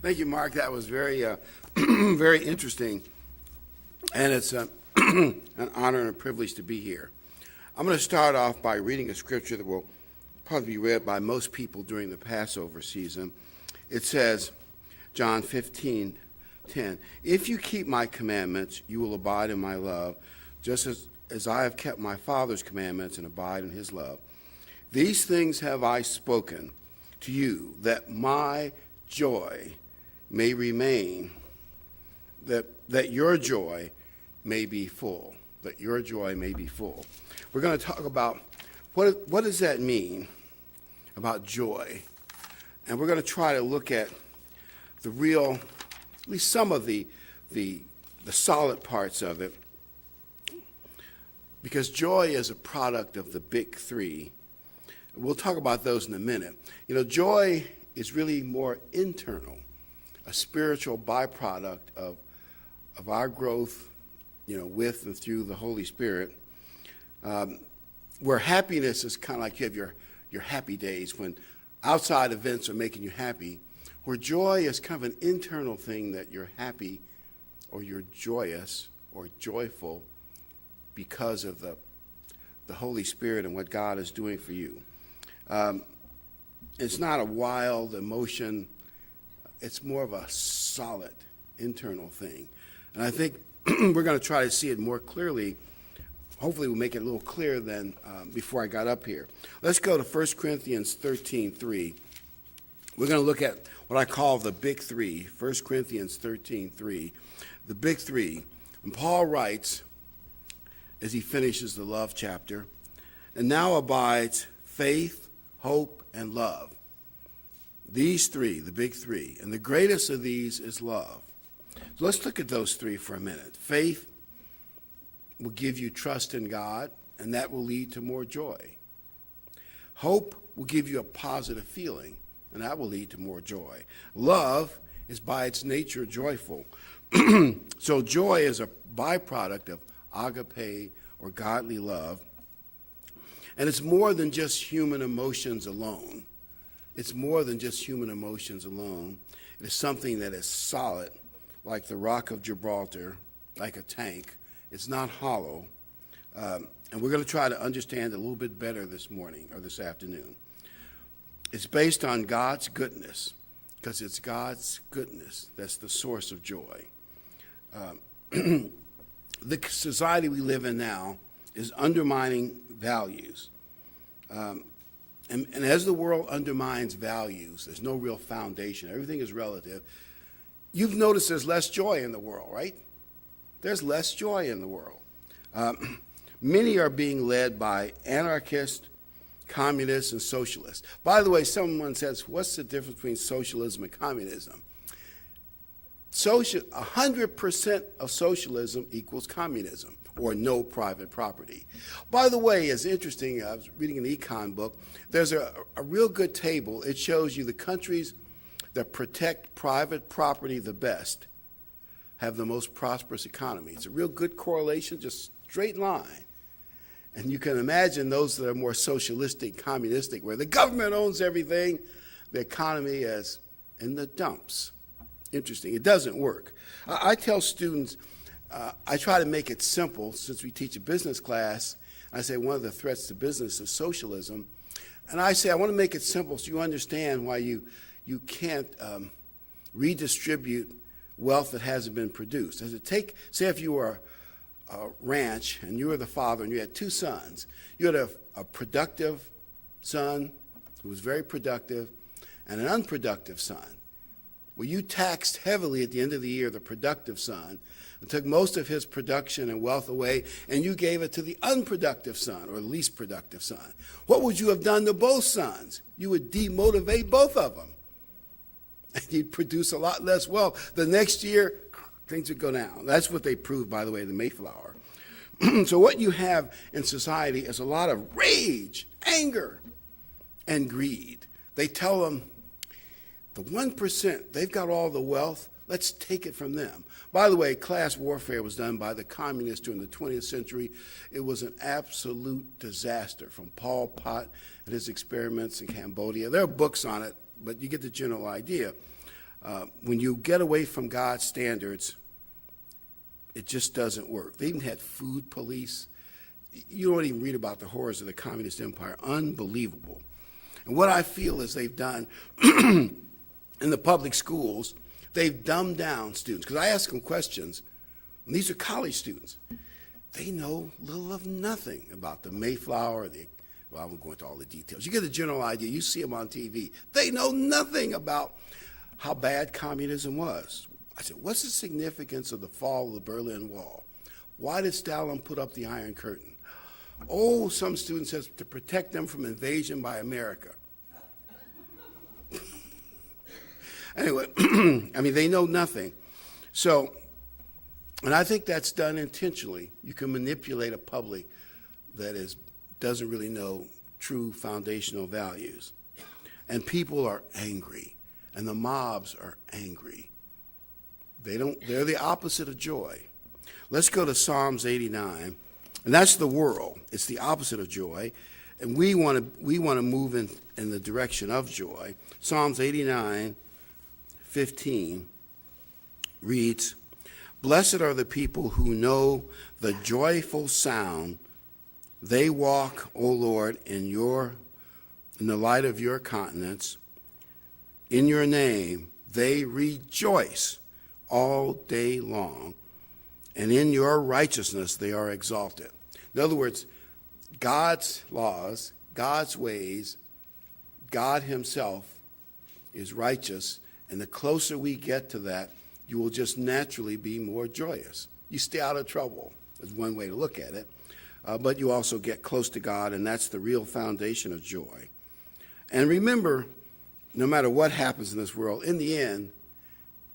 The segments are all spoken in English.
Thank you, Mark. That was very, very interesting, and it's an honor and a privilege to be here. I'm going to start off by reading a scripture that will probably be read by most people during the Passover season. It says, John 15:10, "If you keep my commandments, you will abide in my love, just as I have kept my Father's commandments and abide in his love. These things have I spoken to you, that my joy may remain, that your joy may be full." That your joy may be full. We're going to talk about what does that mean about joy, and we're going to try to look at the real, at least some of the solid parts of it, because joy is a product of the big three. We'll talk about those in a minute. You know, joy is really more internal, a spiritual byproduct of our growth, with and through the Holy Spirit, where happiness is kind of like you have your happy days when outside events are making you happy, where joy is kind of an internal thing that you're happy or you're joyous or joyful because of the Holy Spirit and what God is doing for you. It's not a wild emotion. It's more of a solid internal thing. And I think we're going to try to see it more clearly. Hopefully we'll make it a little clearer than before I got up here. Let's go to 1 Corinthians 13:3. We're going to look at what I call the big three, 1 Corinthians 13:3, the big three. And Paul writes, as he finishes the love chapter, "And now abides faith, hope, and love. These three, the big three, and the greatest of these is love." So let's look at those three for a minute. Faith will give you trust in God, and that will lead to more joy. Hope will give you a positive feeling, and that will lead to more joy. Love is by its nature joyful. So joy is a byproduct of agape or godly love. And it's more than just human emotions alone. It's more than just human emotions alone. It is something that is solid, like the rock of Gibraltar, like a tank. It's not hollow. And we're going to try to understand it a little bit better this morning or this afternoon. It's based on God's goodness, because it's God's goodness that's the source of joy. The society we live in now is undermining values. And as the world undermines values, there's no real foundation. Everything is relative. You've noticed there's less joy in the world, right? There's less joy in the world. Many are being led by anarchists, communists, and socialists. By the way, someone says, what's the difference between socialism and communism? 100% of socialism equals communism, or no private property. By the way, it's interesting, I was reading an econ book, there's a real good table. It shows you the countries that protect private property the best have the most prosperous economy. It's a real good correlation, just straight line. And you can imagine those that are more socialistic, communistic, where the government owns everything, the economy is in the dumps. Interesting. It doesn't work. I tell students, I try to make it simple since we teach a business class. I say one of the threats to business is socialism. And I say I want to make it simple so you understand why you can't redistribute wealth that hasn't been produced. Say if you were a ranch and you were the father and you had two sons. You had a productive son who was very productive and an unproductive son. Well, you taxed heavily at the end of the year the productive son and took most of his production and wealth away, and you gave it to the unproductive son or least productive son. What would you have done to both sons? You would demotivate both of them. And you'd produce a lot less wealth. The next year, things would go down. That's what they proved, by the way, in the Mayflower. So what you have in society is a lot of rage, anger, and greed. They tell them, the 1%, they've got all the wealth, let's take it from them. By the way, class warfare was done by the communists during the 20th century. It was an absolute disaster, from Pol Pot and his experiments in Cambodia. There are books on it, but you get the general idea. When you get away from God's standards, it just doesn't work. They even had food police. You don't even read about the horrors of the communist empire. Unbelievable. And what I feel is they've done in the public schools, they've dumbed down students. Because I ask them questions, and these are college students. They know little of nothing about the Mayflower, well, I won't go into all the details. You get a general idea. You see them on TV. They know nothing about how bad communism was. I said, what's the significance of the fall of the Berlin Wall? Why did Stalin put up the Iron Curtain? Oh, some students says to protect them from invasion by America. Anyway, I mean, they know nothing. So, and I think that's done intentionally. You can manipulate a public that doesn't really know true foundational values. And people are angry, and the mobs are angry. They're the opposite of joy. Let's go to Psalms 89, and that's the world. It's the opposite of joy, and we want to move in the direction of joy. Psalms 89:15 reads, "Blessed are the people who know the joyful sound. They walk, O Lord, in the light of your countenance. In your name they rejoice all day long, and in your righteousness they are exalted." In other words, God's laws, God's ways, God himself is righteous, and the closer we get to that, you will just naturally be more joyous. You stay out of trouble, is one way to look at it. But you also get close to God, and that's the real foundation of joy. And remember, no matter what happens in this world, in the end,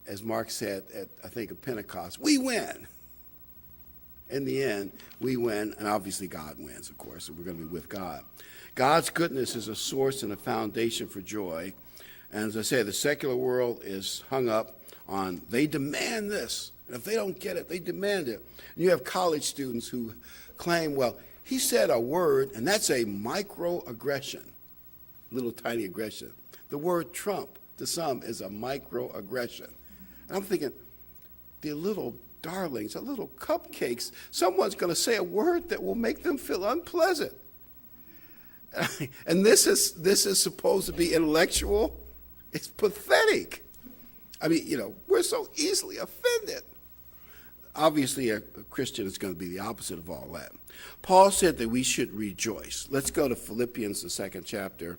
as Mark said I think at Pentecost, we win. In the end, we win, and obviously God wins, of course, and we're going to be with God. God's goodness is a source and a foundation for joy. And as I say, the secular world is hung up on, they demand this. And if they don't get it, they demand it. And you have college students who claim, well, he said a word, and that's a microaggression, little tiny aggression. The word Trump, to some, is a microaggression. And I'm thinking, the little darlings, the little cupcakes, someone's going to say a word that will make them feel unpleasant. And this is supposed to be intellectual? It's pathetic. I mean, we're so easily offended. Obviously, a Christian is going to be the opposite of all that. Paul said that we should rejoice. Let's go to Philippians, the 2nd chapter.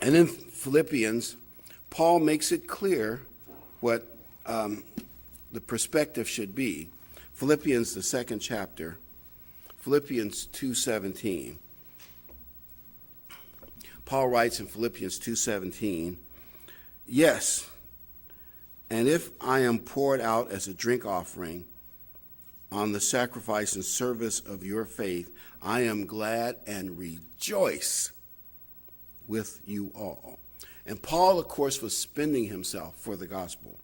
And in Philippians, Paul makes it clear what the perspective should be. Philippians, the 2nd chapter, Philippians 2:17. Paul writes in Philippians 2:17, "Yes, and if I am poured out as a drink offering on the sacrifice and service of your faith, I am glad and rejoice with you all." And Paul, of course, was spending himself for the gospel.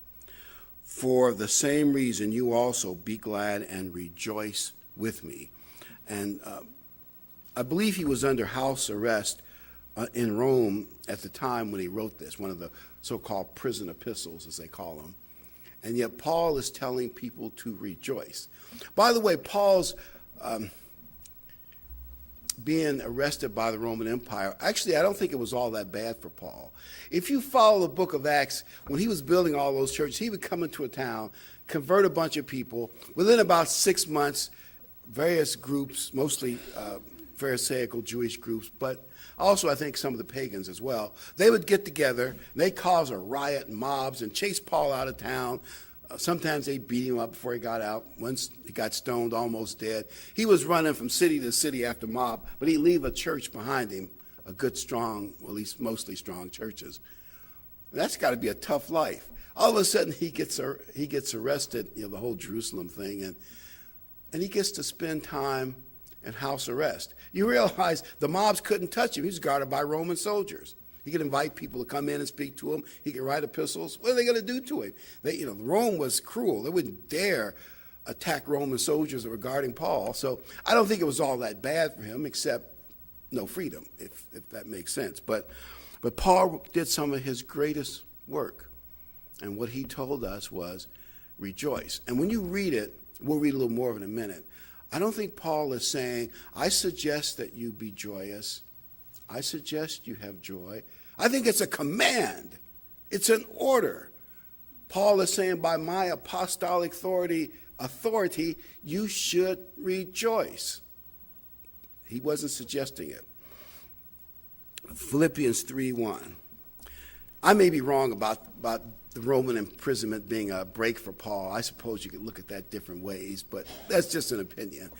"For the same reason, you also be glad and rejoice with me." And I believe he was under house arrest in Rome at the time when he wrote this, one of the so-called prison epistles, as they call them. And yet Paul is telling people to rejoice. By the way, Paul's being arrested by the Roman Empire, actually, I don't think it was all that bad for Paul. If you follow the book of Acts, when he was building all those churches, he would come into a town, convert a bunch of people. Within about 6 months, various groups, mostly Pharisaical Jewish groups, but also I think some of the pagans as well, they would get together, and they'd cause a riot and mobs and chase Paul out of town. Sometimes they beat him up before he got out. Once he got stoned, almost dead. He was running from city to city after mob, but he'd leave a church behind him, a good, strong, well, at least mostly strong churches. That's got to be a tough life. All of a sudden, he gets arrested, the whole Jerusalem thing, and he gets to spend time in house arrest. You realize the mobs couldn't touch him. He was guarded by Roman soldiers. He could invite people to come in and speak to him. He could write epistles. What are they going to do to him? Rome was cruel. They wouldn't dare attack Roman soldiers that were guarding Paul. So I don't think it was all that bad for him, except no freedom, if that makes sense. But Paul did some of his greatest work And what he told us was rejoice. And when you read it, we'll read a little more of it in a minute. I don't think Paul is saying, I suggest that you be joyous. I suggest you have joy. I think it's a command. It's an order. Paul is saying, by my apostolic authority, you should rejoice. He wasn't suggesting it. Philippians 3:1. I may be wrong about the Roman imprisonment being a break for Paul. I suppose you could look at that different ways, but that's just an opinion.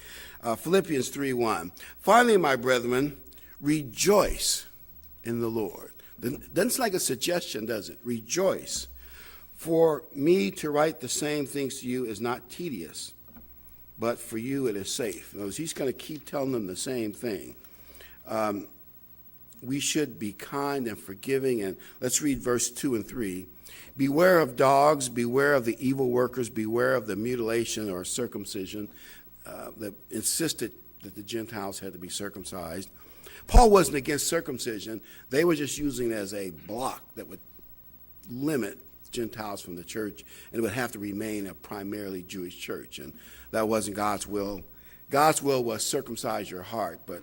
Philippians 3:1. Finally, my brethren, rejoice in the Lord. Doesn't sound like a suggestion, does it? Rejoice. For me to write the same things to you is not tedious, but for you it is safe. In other words, he's going to keep telling them the same thing. We should be kind and forgiving. And let's read verse 2 and 3. Beware of dogs, beware of the evil workers, beware of the mutilation or circumcision that insisted that the Gentiles had to be circumcised. Paul wasn't against circumcision. They were just using it as a block that would limit Gentiles from the church, and it would have to remain a primarily Jewish church, and that wasn't God's will. God's will was circumcise your heart, but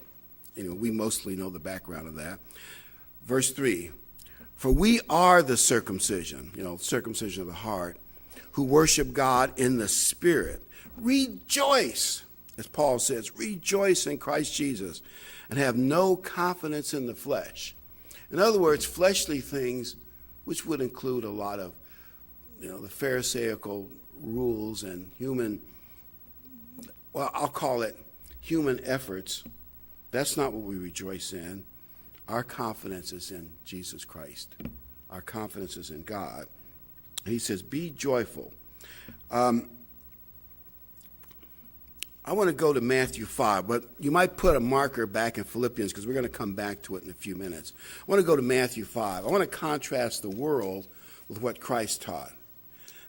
we mostly know the background of that. Verse 3, for we are the circumcision, circumcision of the heart, who worship God in the Spirit. Rejoice, as Paul says, rejoice in Christ Jesus, and have no confidence in the flesh. In other words, fleshly things, which would include a lot of, the Pharisaical rules and I'll call it human efforts. That's not what we rejoice in. Our confidence is in Jesus Christ. Our confidence is in God. He says, be joyful. I want to go to Matthew 5, but you might put a marker back in Philippians because we're going to come back to it in a few minutes. I want to go to Matthew 5. I want to contrast the world with what Christ taught.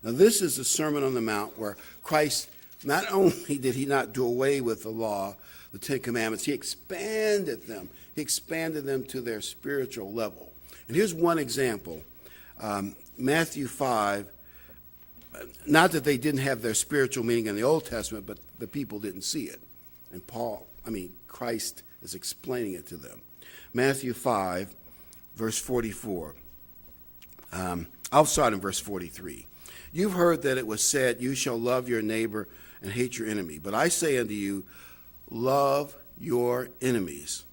Now, this is the Sermon on the Mount where Christ, not only did he not do away with the law, the Ten Commandments, he expanded them. He expanded them to their spiritual level. And here's one example. Matthew 5, not that they didn't have their spiritual meaning in the Old Testament, but the people didn't see it. And Christ is explaining it to them. Matthew 5, verse 44. I'll start in verse 43. You've heard that it was said, you shall love your neighbor and hate your enemy. But I say unto you, love your enemies.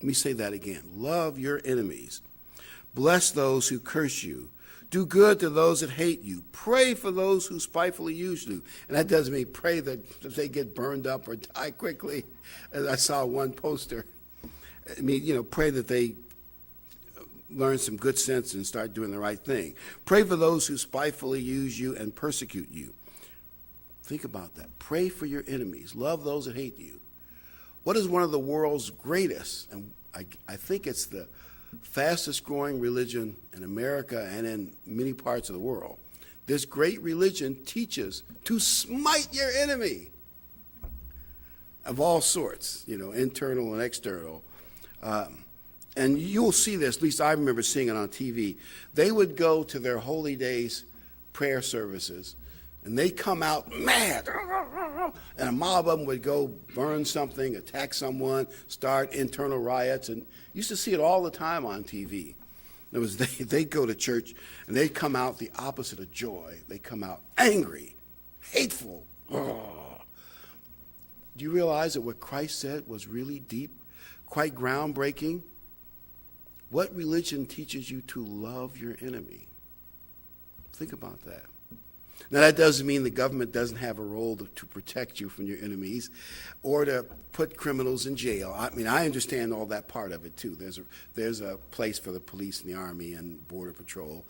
Let me say that again. Love your enemies. Bless those who curse you. Do good to those that hate you. Pray for those who spitefully use you. And that doesn't mean pray that they get burned up or die quickly. As I saw one poster. Pray that they learn some good sense and start doing the right thing. Pray for those who spitefully use you and persecute you. Think about that. Pray for your enemies. Love those that hate you. What is one of the world's greatest, and I think it's the fastest growing religion in America and in many parts of the world. This great religion teaches to smite your enemy of all sorts, internal and external. And you'll see this, at least I remember seeing it on TV. They would go to their holy days prayer services, and they come out mad, and a mob of them would go burn something, attack someone, start internal riots, and used to see it all the time on TV. They'd go to church, and they'd come out the opposite of joy. They come out angry, hateful. Oh. Do you realize that what Christ said was really deep, quite groundbreaking? What religion teaches you to love your enemy? Think about that. Now, that doesn't mean the government doesn't have a role to protect you from your enemies or to put criminals in jail. I understand all that part of it, too. There's a place for the police and the Army and Border Patrol.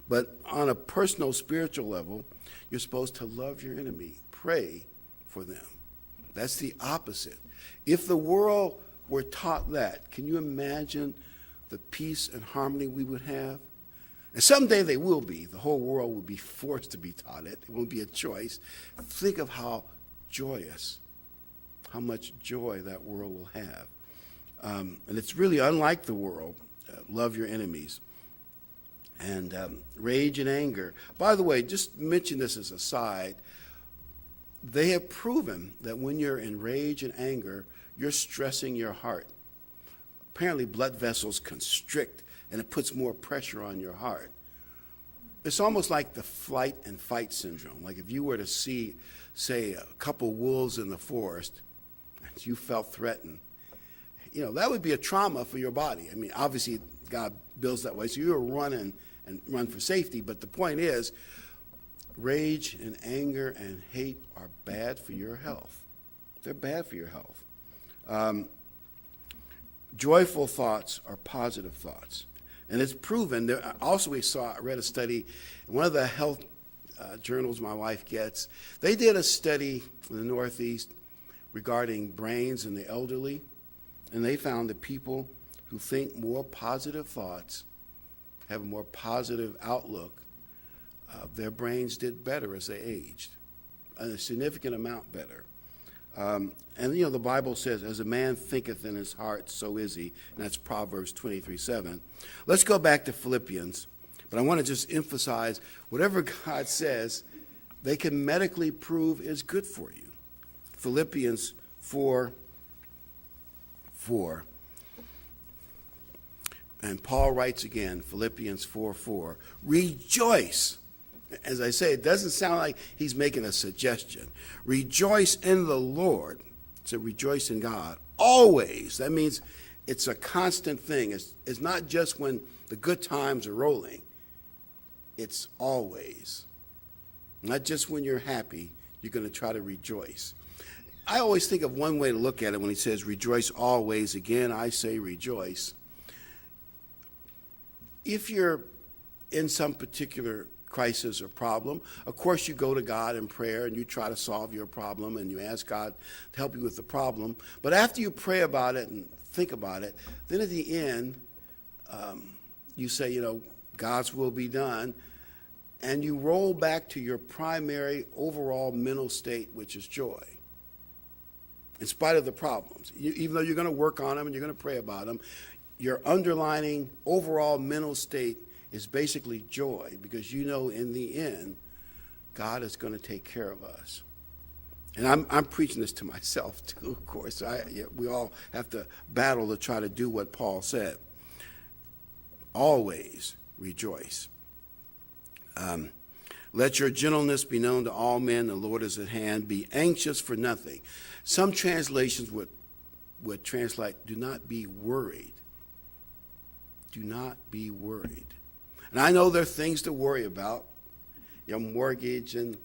But on a personal, spiritual level, you're supposed to love your enemy. Pray for them. That's the opposite. If the world were taught that, can you imagine the peace and harmony we would have? And someday they will be. The whole world will be forced to be taught it. It won't be a choice. Think of how joyous, how much joy that world will have. And it's really unlike the world. Love your enemies. And rage and anger. By the way, just mention this as a side. They have proven that when you're in rage and anger, you're stressing your heart. Apparently, blood vessels constrict, and it puts more pressure on your heart. It's almost like the flight and fight syndrome. Like if you were to see, say, a couple wolves in the forest, and you felt threatened, that would be a trauma for your body. I mean, obviously, God builds that way, so you're running and run for safety. But the point is, rage and anger and hate are bad for your health. They're bad for your health. Joyful thoughts are positive thoughts. And it's proven. Also, I read a study in one of the health journals my wife gets. They did a study in the Northeast regarding brains in the elderly, and they found that people who think more positive thoughts, have a more positive outlook, their brains did better as they aged, a significant amount better. And the Bible says, as a man thinketh in his heart, so is he. And that's Proverbs 23:7. Let's go back to Philippians. But I want to just emphasize, whatever God says, they can medically prove is good for you. Philippians 4:4. And Paul writes again, Philippians 4:4, rejoice. As I say, it doesn't sound like he's making a suggestion. Rejoice in the Lord. So rejoice in God. Always. That means it's a constant thing. It's not just when the good times are rolling. It's always. Not just when you're happy, you're going to try to rejoice. I always think of one way to look at it when he says rejoice always. Again, I say rejoice. If you're in some particular crisis or problem, of course you go to God in prayer and you try to solve your problem and you ask God to help you with the problem. But after you pray about it and think about it, then at the end, you say, God's will be done, and you roll back to your primary overall mental state, which is joy. In spite of the problems, even though you're going to work on them and you're going to pray about them, your underlining overall mental state is basically joy, because in the end, God is going to take care of us. And I'm preaching this to myself too, of course. We all have to battle to try to do what Paul said. Always rejoice. Let your gentleness be known to all men. The Lord is at hand. Be anxious for nothing. Some translations would translate, do not be worried. Do not be worried. And I know there are things to worry about, your mortgage and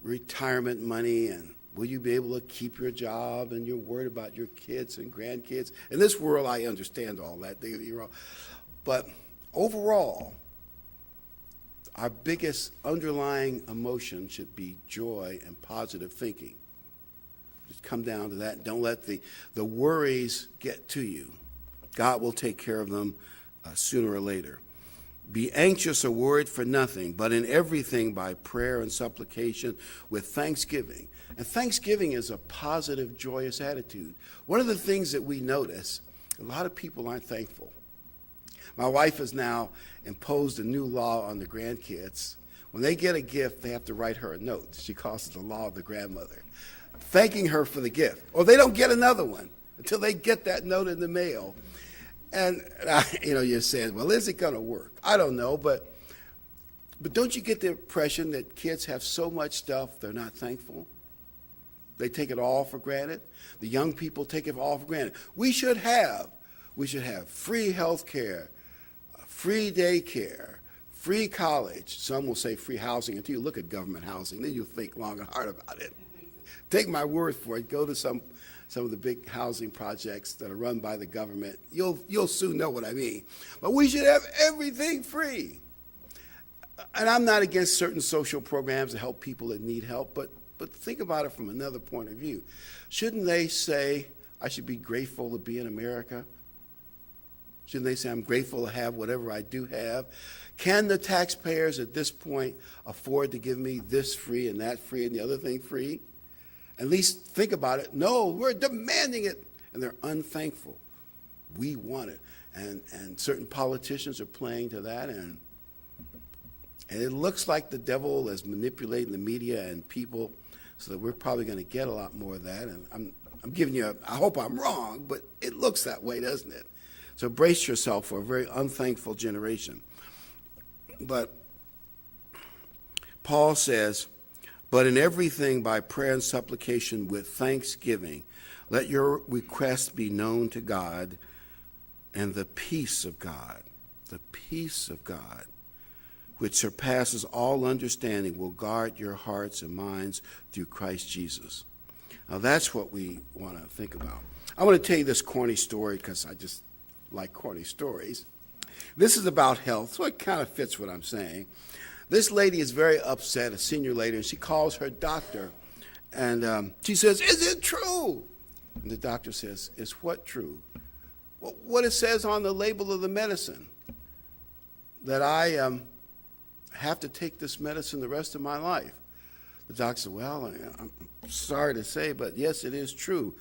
retirement money, and will you be able to keep your job, and you're worried about your kids and grandkids. In this world, I understand all that. But overall, our biggest underlying emotion should be joy and positive thinking. Just come down to that. Don't let the worries get to you. God will take care of them sooner or later. Be anxious or worried for nothing, but in everything by prayer and supplication with thanksgiving. And thanksgiving is a positive, joyous attitude. One of the things that we notice, a lot of people aren't thankful. My wife has now imposed a new law on the grandkids. When they get a gift, they have to write her a note. She calls it the law of the grandmother, thanking her for the gift. Or they don't get another one until they get that note in the mail. And you're saying, well, is it going to work? I don't know, but don't you get the impression that kids have so much stuff they're not thankful? They take it all for granted. The young people take it all for granted. We should have free health care, free daycare, free college. Some will say free housing until you look at government housing. Then you'll think long and hard about it. Take my word for it. Go to some of the big housing projects that are run by the government. You'll soon know what I mean. But we should have everything free. And I'm not against certain social programs to help people that need help, but think about it from another point of view. Shouldn't they say, I should be grateful to be in America? Shouldn't they say, I'm grateful to have whatever I do have? Can the taxpayers at this point afford to give me this free and that free and the other thing free? At least think about it. No, we're demanding it. And they're unthankful. We want it. And certain politicians are playing to that. And And it looks like the devil is manipulating the media and people so that we're probably going to get a lot more of that. And I'm giving you I hope I'm wrong, but it looks that way, doesn't it? So brace yourself for a very unthankful generation. But Paul says, but in everything by prayer and supplication with thanksgiving, let your requests be known to God, and the peace of God, which surpasses all understanding, will guard your hearts and minds through Christ Jesus. Now that's what we want to think about. I want to tell you this corny story because I just like corny stories. This is about health, so it kind of fits what I'm saying. This lady is very upset, a senior lady, and she calls her doctor, and she says, "Is it true?" And the doctor says, "Is what true?" "Well, what it says on the label of the medicine, that I have to take this medicine the rest of my life." The doctor said, "Well, I'm sorry to say, but yes, it is true."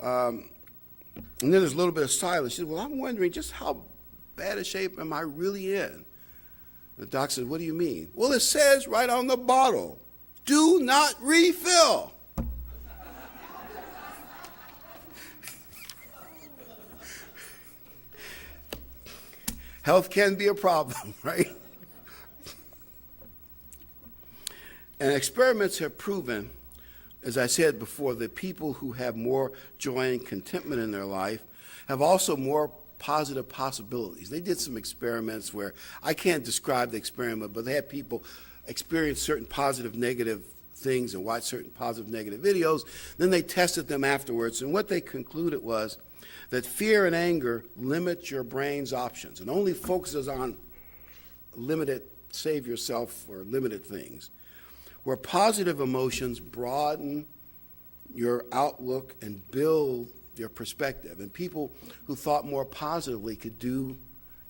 And then there's a little bit of silence. She said, "Well, I'm wondering just how bad a shape am I really in?" The doctor said, "What do you mean?" "Well, it says right on the bottle, do not refill." Health can be a problem, right? And experiments have proven, as I said before, that people who have more joy and contentment in their life have also more positive possibilities. They did some experiments where, I can't describe the experiment, but they had people experience certain positive, negative things and watch certain positive, negative videos. Then they tested them afterwards, and what they concluded was that fear and anger limit your brain's options and only focuses on limited, save yourself or limited things, where positive emotions broaden your outlook and build your perspective. And people who thought more positively could do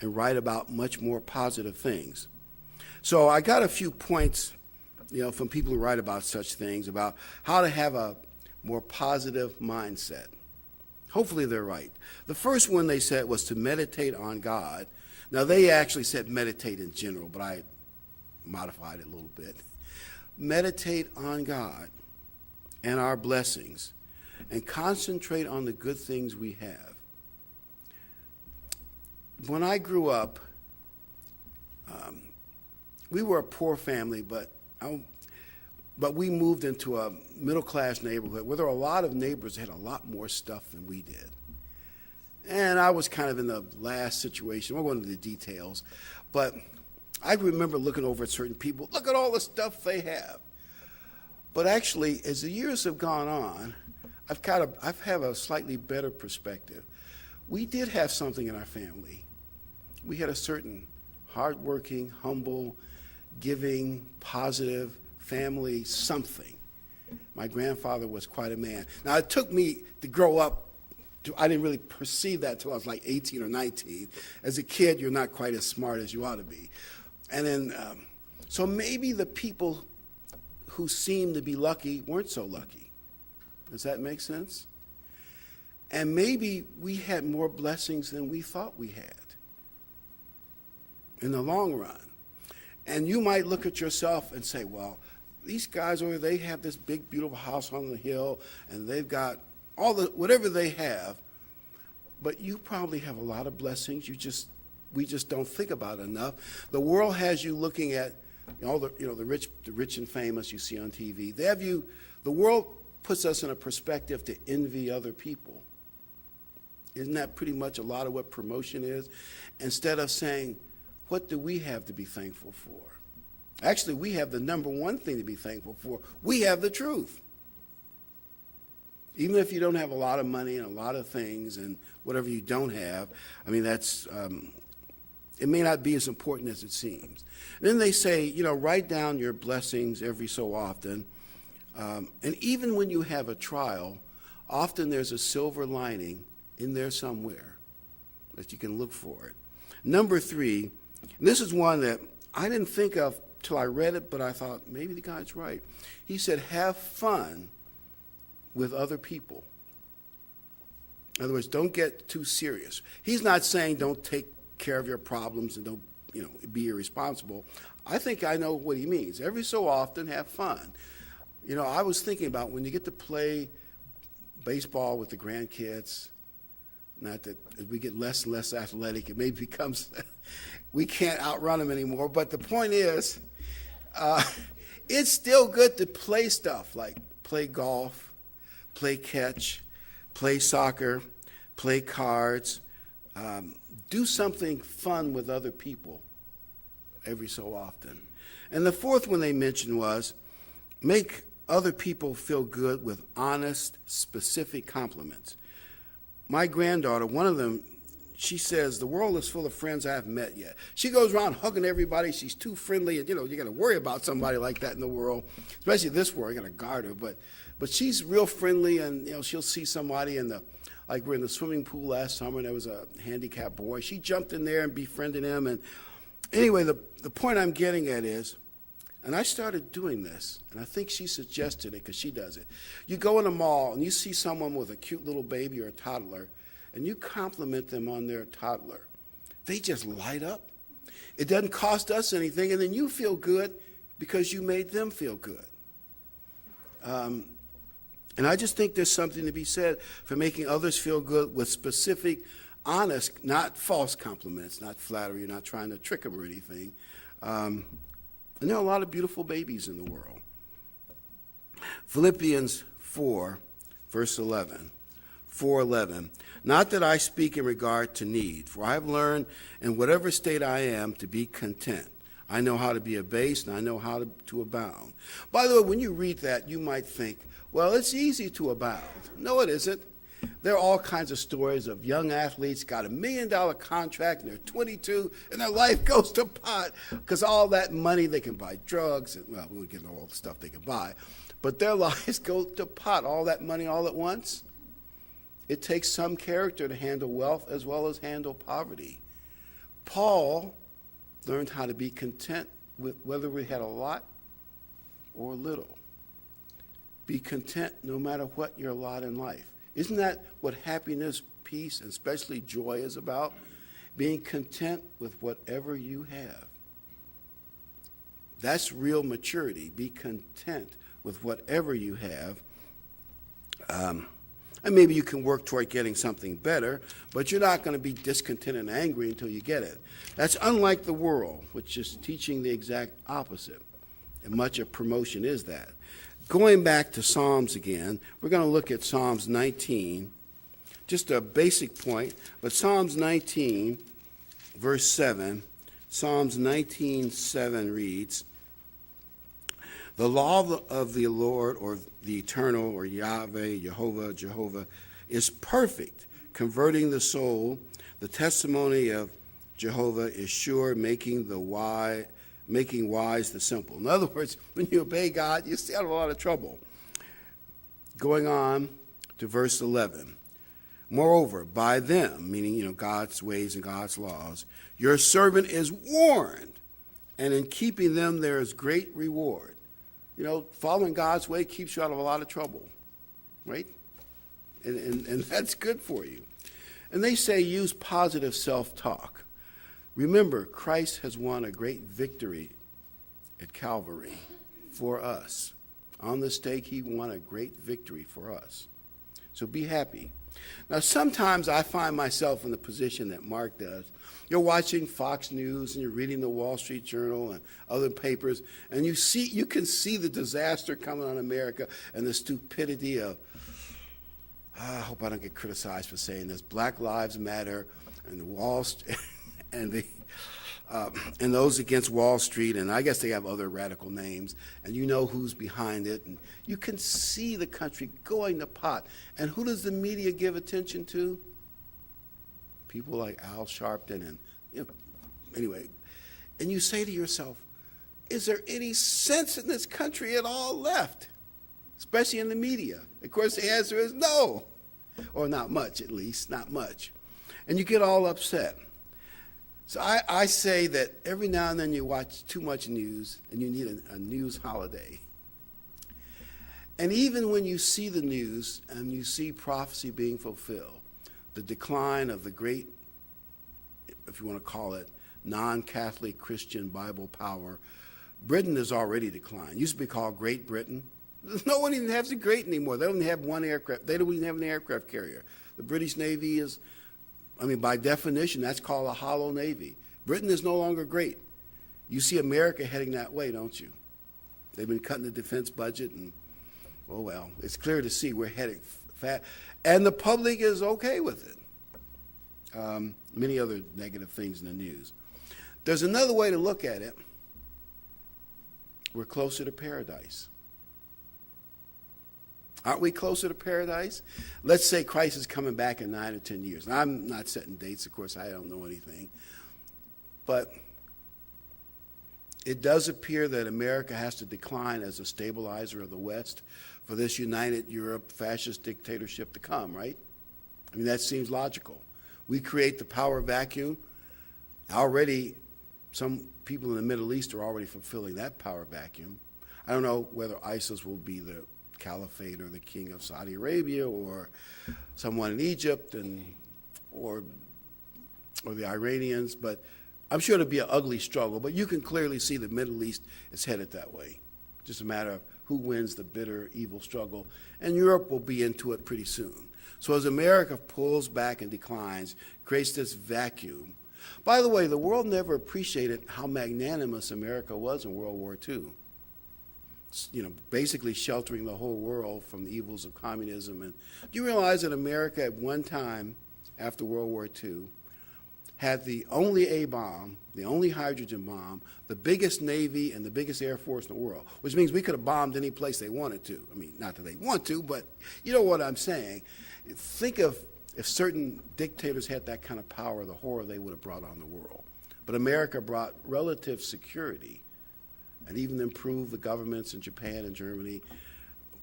and write about much more positive things. So I got a few points, from people who write about such things, about how to have a more positive mindset. Hopefully they're right. The first one they said was to meditate on God. Now they actually said meditate in general, but I modified it a little bit. Meditate on God and our blessings and concentrate on the good things we have. When I grew up, we were a poor family, but we moved into a middle-class neighborhood where there were a lot of neighbors that had a lot more stuff than we did. And I was kind of in the last situation. I won't go into the details, but I remember looking over at certain people, look at all the stuff they have. But actually, as the years have gone on, I've had a slightly better perspective. We did have something in our family. We had a certain hardworking, humble, giving, positive family something. My grandfather was quite a man. Now, it took me to grow up. I didn't really perceive that until I was like 18 or 19. As a kid, you're not quite as smart as you ought to be. And then, so maybe the people who seemed to be lucky weren't so lucky. Does that make sense? And maybe we had more blessings than we thought we had in the long run. And you might look at yourself and say, well, these guys over there, they have this big, beautiful house on the hill, and they've got all the, whatever they have, but you probably have a lot of blessings. We just don't think about it enough. The world has you looking at all the rich and famous you see on TV. The world puts us in a perspective to envy other people. Isn't that pretty much a lot of what promotion is? Instead of saying, what do we have to be thankful for? Actually, we have the number one thing to be thankful for. We have the truth. Even if you don't have a lot of money and a lot of things and whatever you don't have, I mean, that's, it may not be as important as it seems. And then they say, write down your blessings every so often. And even when you have a trial, often there's a silver lining in there somewhere that you can look for it. Number 3, and this is one that I didn't think of till I read it, but I thought maybe the guy's right. He said, have fun with other people. In other words, don't get too serious. He's not saying don't take care of your problems and don't, be irresponsible. I think I know what he means. Every so often, have fun. You know, I was thinking about when you get to play baseball with the grandkids, not that as we get less and less athletic, it maybe becomes, we can't outrun them anymore. But the point is, it's still good to play stuff like play golf, play catch, play soccer, play cards, do something fun with other people every so often. And the fourth one they mentioned was make other people feel good with honest, specific compliments. My granddaughter, one of them, she says, the world is full of friends I haven't met yet. She goes around hugging everybody. She's too friendly. And, you know, you got to worry about somebody like that in the world, especially this world. You got to guard her. But she's real friendly, and, you know, she'll see somebody in the, like we're in the swimming pool last summer, and there was a handicapped boy. She jumped in there and befriended him. And anyway, the point I'm getting at is, and I started doing this, and I think she suggested it because she does it. You go in a mall and you see someone with a cute little baby or a toddler, and you compliment them on their toddler. They just light up. It doesn't cost us anything, and then you feel good because you made them feel good. And I just think there's something to be said for making others feel good with specific, honest, not false compliments, not flattery. You're not trying to trick them or anything. And there are a lot of beautiful babies in the world. Philippians 4, verse 11, 4:11. Not that I speak in regard to need, for I have learned in whatever state I am to be content. I know how to be abased, and I know how to abound. By the way, when you read that, you might think, well, it's easy to abound. No, it isn't. There are all kinds of stories of young athletes got $1 million contract and they're 22 and their life goes to pot because all that money they can buy drugs and, well, we won't get into all the stuff they can buy, but their lives go to pot, all that money all at once. It takes some character to handle wealth as well as handle poverty. Paul learned how to be content with whether we had a lot or little. Be content no matter what your lot in life. Isn't that what happiness, peace, and especially joy is about? Being content with whatever you have. That's real maturity. Be content with whatever you have. And maybe you can work toward getting something better, but you're not going to be discontent and angry until you get it. That's unlike the world, which is teaching the exact opposite. And much of promotion is that. Going back to Psalms again, we're going to look at Psalms 19, just a basic point, but Psalms 19, verse 7, Psalms 19:7 reads, the law of the Lord, or the eternal, or Yahweh, Jehovah, is perfect, converting the soul. The testimony of Jehovah is sure, making wise the simple. In other words, when you obey God, you stay out of a lot of trouble. Going on to verse 11. Moreover, by them, meaning, God's ways and God's laws, your servant is warned, and in keeping them there is great reward. Following God's way keeps you out of a lot of trouble, right? And that's good for you. And they say use positive self-talk. Remember, Christ has won a great victory at Calvary for us. On the stake, he won a great victory for us. So be happy. Now, sometimes I find myself in the position that Mark does. You're watching Fox News and you're reading the Wall Street Journal and other papers, and you can see the disaster coming on America and the stupidity of, I hope I don't get criticized for saying this, Black Lives Matter and the Wall Street and those against Wall Street, and I guess they have other radical names, and you know who's behind it, and you can see the country going to pot. And who does the media give attention to? People like Al Sharpton and, anyway. And you say to yourself, is there any sense in this country at all left, especially in the media? Of course, the answer is no, or not much at least, not much. And you get all upset. So I say that every now and then you watch too much news and you need a news holiday. And even when you see the news and you see prophecy being fulfilled, the decline of the great, if you want to call it, non-Catholic Christian Bible power, Britain has already declined. It used to be called Great Britain. No one even has a great anymore. They don't even have one aircraft. They don't even have an aircraft carrier. The British Navy is, by definition, that's called a hollow navy. Britain is no longer great. You see America heading that way, don't you? They've been cutting the defense budget, and, oh well, it's clear to see we're heading fast. And the public is okay with it. Many other negative things in the news. There's another way to look at it. We're closer to paradise. Aren't we closer to paradise? Let's say Christ is coming back in 9 or 10 years. Now, I'm not setting dates, of course, I don't know anything. But it does appear that America has to decline as a stabilizer of the West for this united Europe fascist dictatorship to come, right? That seems logical. We create the power vacuum. Already, some people in the Middle East are already fulfilling that power vacuum. I don't know whether ISIS will be the caliphate or the king of Saudi Arabia or someone in Egypt or the Iranians, but I'm sure it'll be an ugly struggle. But you can clearly see the Middle East is headed that way. Just a matter of who wins the bitter, evil struggle. And Europe will be into it pretty soon. So as America pulls back and declines, creates this vacuum. By the way, the world never appreciated how magnanimous America was in World War II. Basically sheltering the whole world from the evils of communism. And do you realize that America at one time, after World War II, had the only A-bomb, the only hydrogen bomb, the biggest Navy, and the biggest Air Force in the world, which means we could have bombed any place they wanted to. Not that they want to, but you know what I'm saying. Think of if certain dictators had that kind of power, the horror they would have brought on the world. But America brought relative security and even improved the governments in Japan and Germany.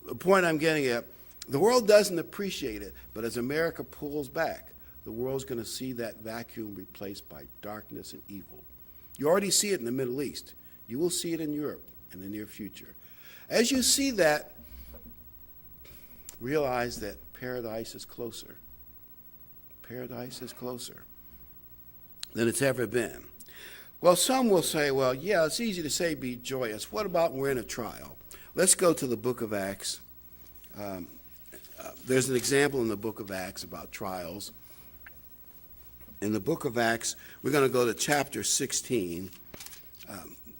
The point I'm getting at, the world doesn't appreciate it, but as America pulls back, the world's going to see that vacuum replaced by darkness and evil. You already see it in the Middle East. You will see it in Europe in the near future. As you see that, realize that paradise is closer. Paradise is closer than it's ever been. Well, some will say, well, yeah, it's easy to say be joyous. What about when we're in a trial? Let's go to the book of Acts. There's an example in the book of Acts about trials. In the book of Acts, we're going to go to chapter 16.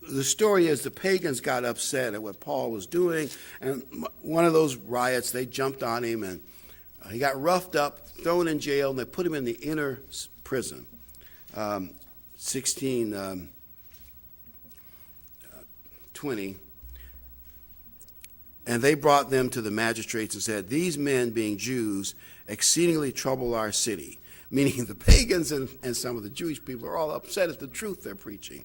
The story is the pagans got upset at what Paul was doing, and one of those riots, they jumped on him, and he got roughed up, thrown in jail, and they put him in the inner prison. 16:20. And they brought them to the magistrates and said, "These men, being Jews, exceedingly trouble our city." Meaning the pagans and some of the Jewish people are all upset at the truth they're preaching.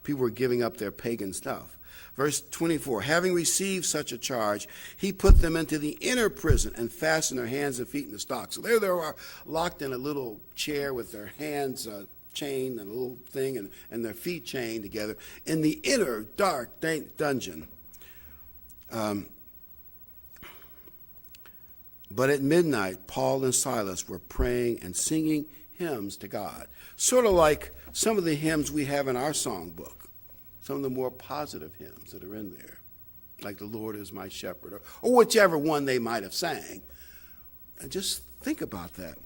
People were giving up their pagan stuff. Verse 24, having received such a charge, he put them into the inner prison and fastened their hands and feet in the stocks. So there they are, locked in a little chair with their hands chained and a little thing and their feet chained together in the inner dark dungeon. But at midnight, Paul and Silas were praying and singing hymns to God, sort of like some of the hymns we have in our songbook, some of the more positive hymns that are in there, like "The Lord is my shepherd," or whichever one they might have sang. And just think about that.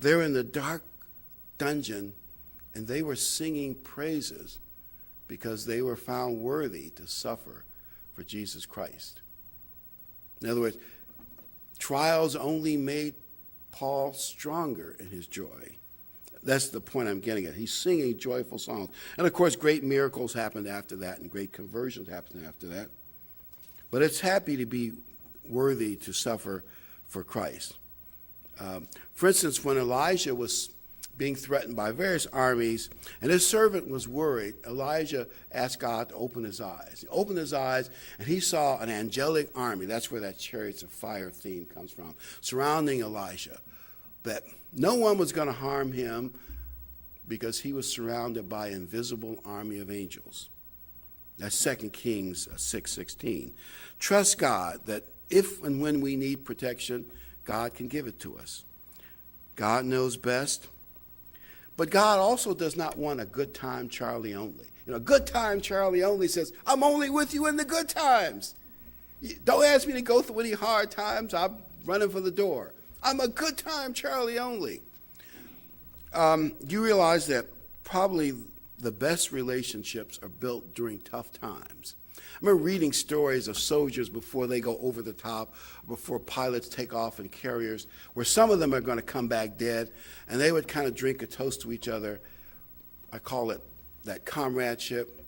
They're in the dark dungeon, and they were singing praises because they were found worthy to suffer for Jesus Christ. In other words, trials only made Paul stronger in his joy. That's the point I'm getting at. He's singing joyful songs. And of course, great miracles happened after that, and great conversions happened after that. But it's happy to be worthy to suffer for Christ. For instance, when Elijah was being threatened by various armies, and his servant was worried, Elijah asked God to open his eyes. He opened his eyes, and he saw an angelic army. That's where that chariots of fire theme comes from, surrounding Elijah. That no one was going to harm him because he was surrounded by an invisible army of angels. That's 2 Kings 6:16. Trust God that if and when we need protection, God can give it to us. God knows best. But God also does not want a good time Charlie only. Good time Charlie only says, I'm only with you in the good times. Don't ask me to go through any hard times. I'm running for the door. I'm a good time Charlie only. You realize that probably the best relationships are built during tough times. I remember reading stories of soldiers before they go over the top, before pilots take off in carriers, where some of them are going to come back dead, and they would kind of drink a toast to each other. I call it that comradeship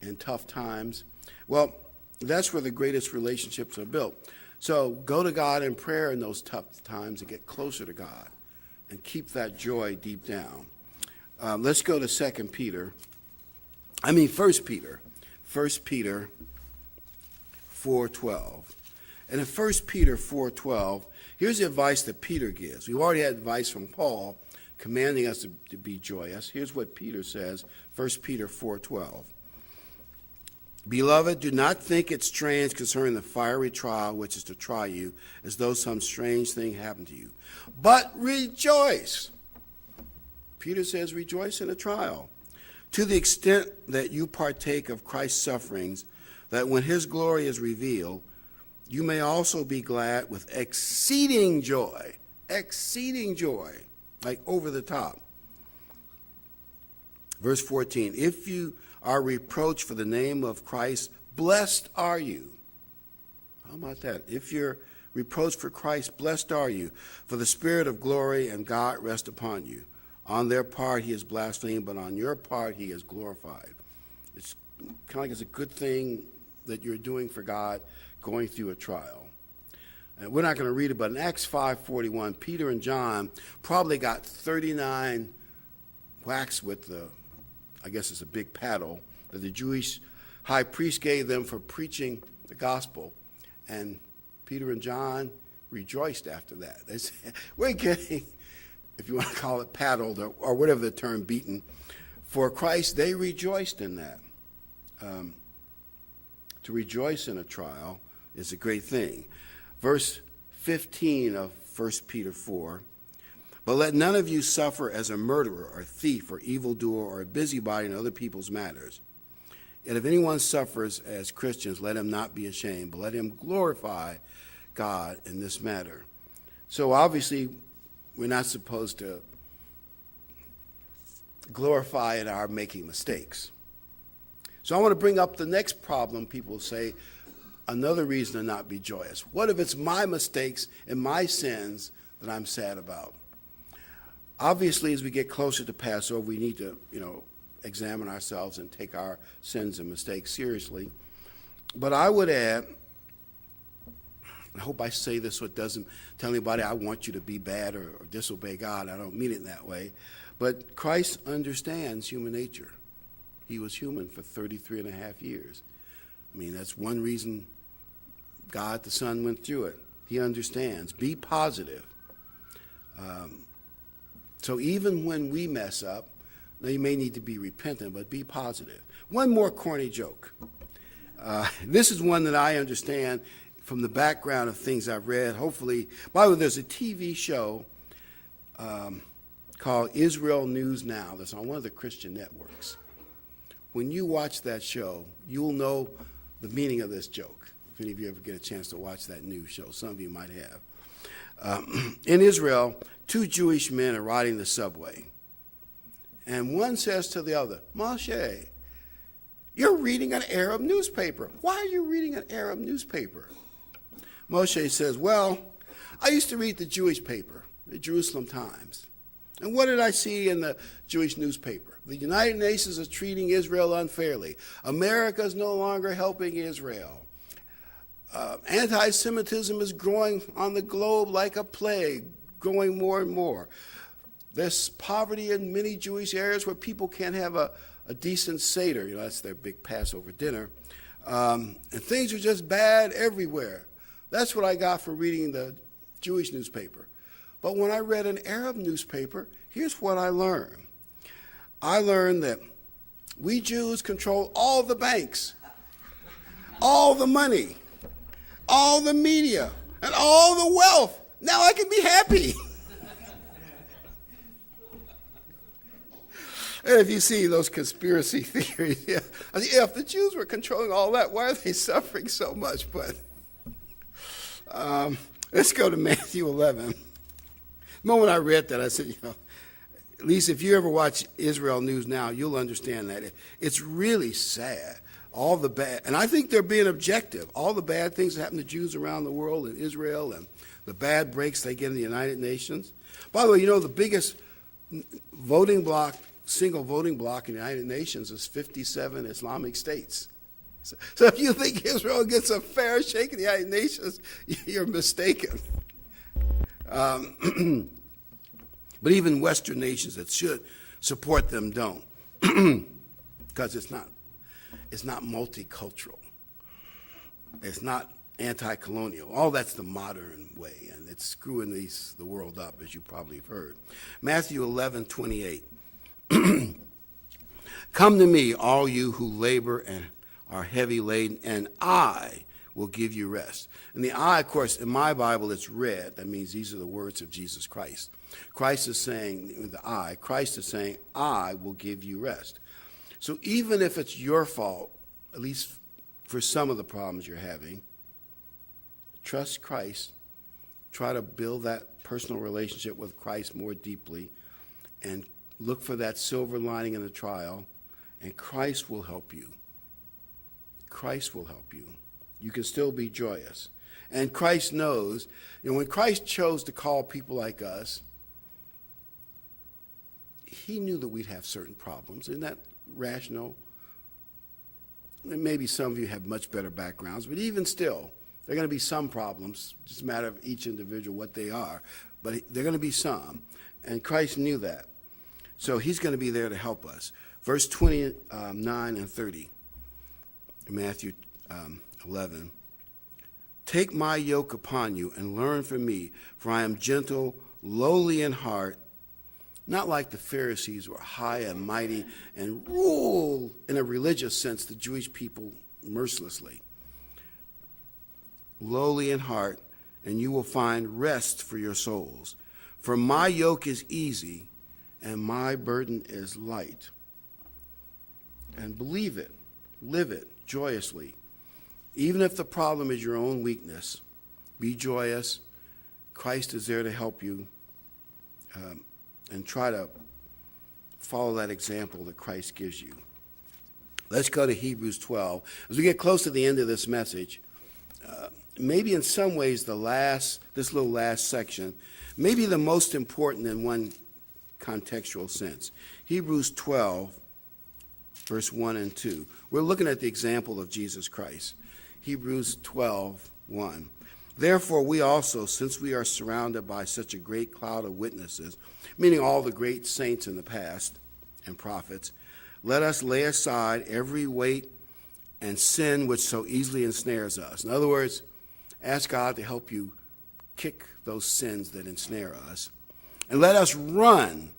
in tough times. Well, that's where the greatest relationships are built. So go to God in prayer in those tough times and get closer to God and keep that joy deep down. Let's go to 1 Peter 4:12. And in 1 Peter 4:12, here's the advice that Peter gives. We've already had advice from Paul commanding us to be joyous. Here's what Peter says, 1 Peter 4:12. Beloved, do not think it strange concerning the fiery trial which is to try you, as though some strange thing happened to you. But rejoice. Peter says rejoice in a trial, to the extent that you partake of Christ's sufferings, that when his glory is revealed, you may also be glad with exceeding joy, like over the top. Verse 14, if you are reproached for the name of Christ, blessed are you. How about that? If you're reproached for Christ, blessed are you, for the Spirit of glory and God rest upon you. On their part he is blasphemed, but on your part he is glorified. It's kind of like it's a good thing that you're doing for God going through a trial. And we're not going to read it, but in Acts 5:41, Peter and John probably got 39 whacks with I guess it's a big paddle that the Jewish high priest gave them for preaching the gospel. And Peter and John rejoiced after that. They said, we're getting, if you want to call it paddled or whatever the term, beaten for Christ. They rejoiced in that. To rejoice in a trial is a great thing. Verse 15 of 1 Peter 4, but let none of you suffer as a murderer or thief or evildoer or a busybody in other people's matters. And if anyone suffers as Christians, let him not be ashamed, but let him glorify God in this matter. So obviously, we're not supposed to glorify in our making mistakes. So I want to bring up the next problem. People say, another reason to not be joyous. What if it's my mistakes and my sins that I'm sad about? Obviously, as we get closer to Passover, we need to, examine ourselves and take our sins and mistakes seriously. But I would add, I hope I say this so it doesn't tell anybody I want you to be bad or disobey God. I don't mean it that way. But Christ understands human nature. He was human for 33 and a half years. I mean, that's one reason God the Son went through it. He understands. Be positive. So even when we mess up, now you may need to be repentant, but be positive. One more corny joke. This is one that I understand from the background of things I've read. Hopefully, by the way, there's a TV show called Israel News Now that's on one of the Christian networks. When you watch that show, you'll know the meaning of this joke. If any of you ever get a chance to watch that news show, some of you might have. In Israel, two Jewish men are riding the subway. And one says to the other, Moshe, you're reading an Arab newspaper. Why are you reading an Arab newspaper? Moshe says, well, I used to read the Jewish paper, the Jerusalem Times. And what did I see in the Jewish newspaper? The United Nations is treating Israel unfairly. America is no longer helping Israel. Anti-Semitism is growing on the globe like a plague, growing more and more. There's poverty in many Jewish areas where people can't have a decent Seder. That's their big Passover dinner. And things are just bad everywhere. That's what I got for reading the Jewish newspaper. But when I read an Arab newspaper, here's what I learned. I learned that we Jews control all the banks, all the money, all the media, and all the wealth. Now I can be happy. And if you see those conspiracy theories, yeah, if the Jews were controlling all that, why are they suffering so much? But let's go to Matthew 11. The moment I read that, I said, at least if you ever watch Israel News Now, you'll understand that. It's really sad. All the bad, and I think they're being objective. All the bad things that happen to Jews around the world in Israel and the bad breaks they get in the United Nations. By the way, the biggest voting bloc, single voting bloc in the United Nations is 57 Islamic states. So if you think Israel gets a fair shake in the United Nations, you're mistaken. But even Western nations that should support them don't, because it's not multicultural. It's not anti-colonial. All that's the modern way, and it's screwing the world up, as you probably have heard. Matthew 11:28. Come to me, all you who labor and are heavy laden, and I will give you rest. And the I, of course, in my Bible, it's red. That means these are the words of Jesus Christ. Christ is saying, Christ is saying, I will give you rest. So even if it's your fault, at least for some of the problems you're having, trust Christ. Try to build that personal relationship with Christ more deeply and look for that silver lining in the trial, and Christ will help you. Christ will help you. You can still be joyous. And Christ knows, when Christ chose to call people like us, he knew that we'd have certain problems. Isn't that rational? And maybe some of you have much better backgrounds, but even still, there are going to be some problems. It's just a matter of each individual, what they are. But there are going to be some. And Christ knew that. So he's going to be there to help us. Verse 29 and 30, Matthew 11. Take my yoke upon you and learn from me, for I am gentle, lowly in heart, not like the Pharisees who are high and mighty and rule, in a religious sense, the Jewish people mercilessly. Lowly in heart, and you will find rest for your souls. For my yoke is easy, and my burden is light. And believe it, live it joyously. Even if the problem is your own weakness, be joyous. Christ is there to help you. And try to follow that example that Christ gives you. Let's go to Hebrews 12. As we get close to the end of this message, maybe in some ways this little last section, maybe the most important in one contextual sense. Hebrews 12, verse 1 and 2. We're looking at the example of Jesus Christ. Hebrews 12, 1. Therefore, we also, since we are surrounded by such a great cloud of witnesses, meaning all the great saints in the past and prophets, let us lay aside every weight and sin which so easily ensnares us. In other words, ask God to help you kick those sins that ensnare us. And let us run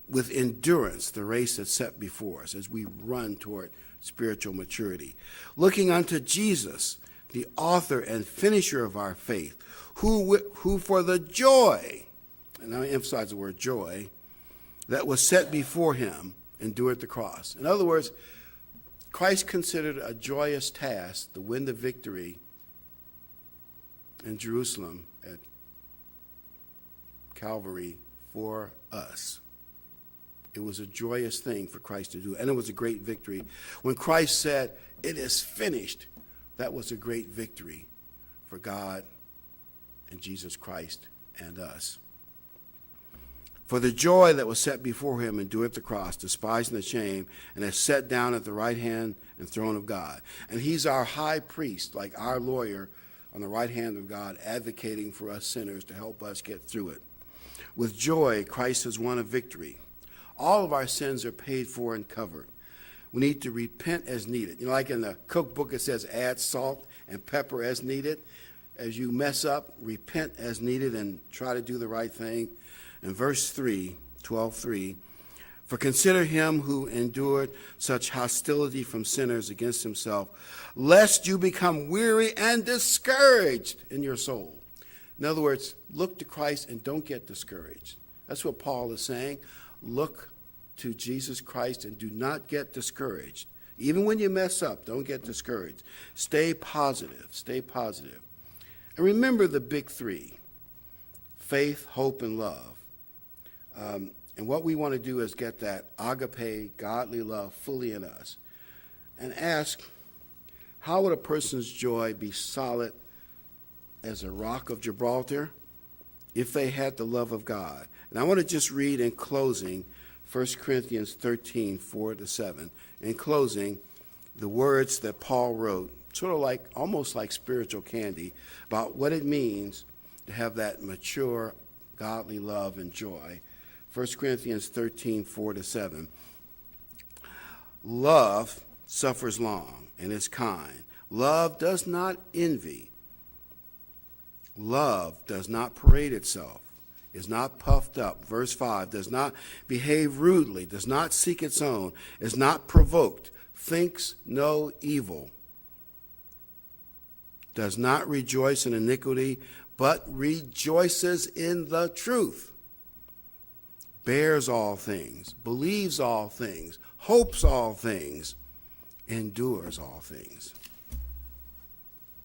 with endurance the race that's set before us as we run toward spiritual maturity. Looking unto Jesus, the author and finisher of our faith, who for the joy, and I emphasize the word joy, that was set before him, endured the cross. In other words, Christ considered a joyous task to win the victory in Jerusalem at Calvary for us. It was a joyous thing for Christ to do, and it was a great victory. When Christ said, "It is finished," that was a great victory for God and Jesus Christ and us. For the joy that was set before him endured the cross, despising the shame, and is set down at the right hand and throne of God. And he's our high priest, like our lawyer on the right hand of God, advocating for us sinners to help us get through it. With joy, Christ has won a victory. All of our sins are paid for and covered. We need to repent as needed. Like in the cookbook, it says add salt and pepper as needed. As you mess up, repent as needed and try to do the right thing. In verse 3, 12:3, for consider him who endured such hostility from sinners against himself, lest you become weary and discouraged in your soul. In other words, look to Christ and don't get discouraged. That's what Paul is saying. Look to Jesus Christ and do not get discouraged. Even when you mess up, don't get discouraged. Stay positive. Stay positive. And remember the big three: faith, hope, and love. And what we want to do is get that agape, godly love fully in us. And ask, how would a person's joy be solid as a rock of Gibraltar if they had the love of God? And I want to just read in closing 1 Corinthians 13, 4-7. In closing, the words that Paul wrote, sort of like, almost like spiritual candy, about what it means to have that mature, godly love and joy. 1 Corinthians 13, 4-7. Love suffers long and is kind. Love does not envy. Love does not parade itself, is not puffed up. Verse 5, does not behave rudely, does not seek its own, is not provoked, thinks no evil, does not rejoice in iniquity, but rejoices in the truth, bears all things, believes all things, hopes all things, endures all things.